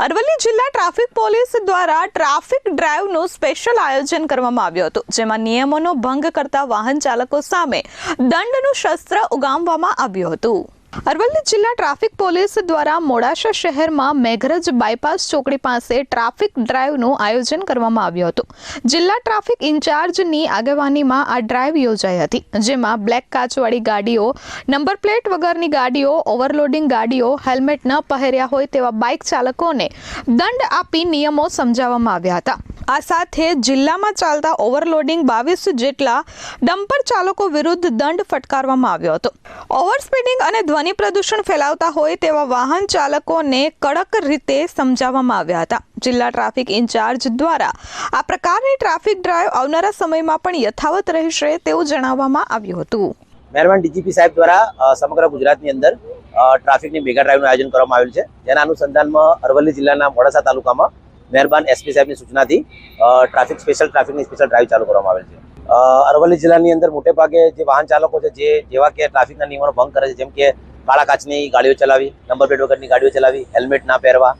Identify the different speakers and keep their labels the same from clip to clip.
Speaker 1: અરવલ્લી જિલ્લા traffic police દ્વારા traffic ડ્રાઈવનું special આયોજન કરવામાં આવ્યું હતું, જેમાં નિયમોનો ભંગ કરતા વાહન ચાલકો સામે દંડનું શસ્ત્ર ઉગામવામાં આવ્યું હતું। અરવલ્લી જિલ્લા ટ્રાફિક પોલીસ દ્વારા મોડાસા શહેરમાં મેઘરજ બાયપાસ ચોકડી પાસે ટ્રાફિક ડ્રાઈવનું આયોજન કરવામાં આવ્યું હતું। જિલ્લા ટ્રાફિક ઇન્ચાર્જની આગેવાનીમાં આ ડ્રાઈવ યોજાઈ હતી, જેમાં બ્લેક કાચવાળી ગાડીઓ, નંબર પ્લેટ વગરની ગાડીઓ, ઓવરલોડિંગ ગાડીઓ, હેલ્મેટ ન પહેર્યા હોય તેવા બાઇક ચાલકોને દંડ આપી નિયમો સમજાવવામાં આવ્યા હતા। આ સાથે જિલ્લામાં ચાલતા ઓવરલોડિંગ 22 જેટલા ડમ્પર ચાલકો વિરુદ્ધ દંડ ફટકારવામાં આવ્યો હતો। ઓવર સ્પીડિંગ અને ધ્વનિ પ્રદૂષણ ફેલાવતા હોય તેવા વાહન ચાલકોને કડક રીતે સમજાવવામાં આવ્યા હતા। જિલ્લા ટ્રાફિક ઇન્ચાર્જ દ્વારા આ પ્રકારની ટ્રાફિક ડ્રાઈવ આવનારા સમયમાં પણ યથાવત રહેશે તેવું જણાવવામાં આવ્યું હતું।
Speaker 2: મહેરબાન ડીજીપી સાહેબ દ્વારા સમગ્ર ગુજરાતની અંદર ટ્રાફિકની મેગા ડ્રાઈવનું આયોજન કરવામાં આવેલ છે, જેના અનુસંધાનમાં અરવલ્લી જિલ્લાના મોડાસા તાલુકામાં મહેરબાન એસપી સાહેબની સૂચનાથી ટ્રાફિકની સ્પેશિયલ ડ્રાઈવ ચાલુ કરવામાં આવેલ છે। અરવલ્લી જિલ્લાની અંદર મોટે ભાગે જે વાહન ચાલકો છે જેવા કે ટ્રાફિકના નિયમોનો ભંગ કરે છે, જેમ કે કાળા કાચની ગાડીઓ ચલાવી, નંબર પ્લેટ વગરની ગાડીઓ ચલાવી, હેલ્મેટ ના પહેરવા,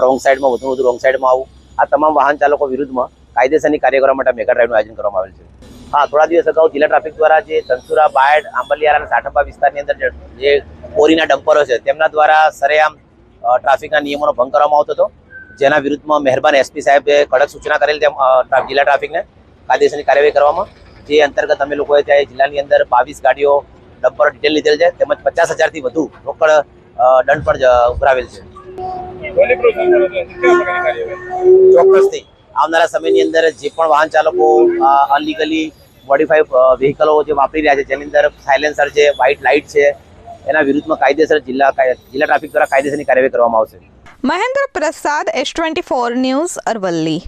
Speaker 2: રોંગ સાઈડમાં વધુ રોંગ સાઈડમાં આવવું, આ તમામ વાહન ચાલકો વિરુદ્ધમાં કાયદેસરની કાર્ય કરવા માટે મેગા ડ્રાઈવનું આયોજન કરવામાં આવેલ છે। હા, થોડા દિવસ અગાઉ જિલ્લા ટ્રાફિક દ્વારા જે ધનસુરા, બાયડ, આંબલિયારા અને સાઠંબા વિસ્તારની અંદર જે કોરીના ડમ્પરો છે તેમના દ્વારા સરેઆમ ટ્રાફિકના નિયમોનો ભંગ કરવામાં આવતો હતો, જેના વિરુદ્ધમાં મહેરબાન એસપી સાહેબે કડક સૂચના કરેલ તેમ જિલ્લા ટ્રાફિકને કાયદેસરની કાર્યવાહી કરવામાં, જે અંતર્ગત અમે લોકોએ ત્યાં જિલ્લાની અંદર 22 ગાડીઓ ડમ્પરો ડિટેલ લીધેલ છે, તેમજ 50,000 થી વધુ રોકડ દંડ પણ ઉઘરાવેલ છે। ચોક્કસથી આવનારા સમયની અંદર જે પણ વાહન ચાલકો અનલીગલી મોડિફાઈ વ્હીકલો જે વાપરી રહ્યા છે, જેની અંદર સાયલેન્સર છે, વ્હાઇટ લાઇટ છે, એના વિરુદ્ધમાં કાયદેસર જિલ્લા ટ્રાફિક દ્વારા કાયદેસરની કાર્યવાહી કરવામાં આવશે।
Speaker 1: મહેન્દ્ર પ્રસાદ, S24 ન્યૂઝ, અરવલ્લી।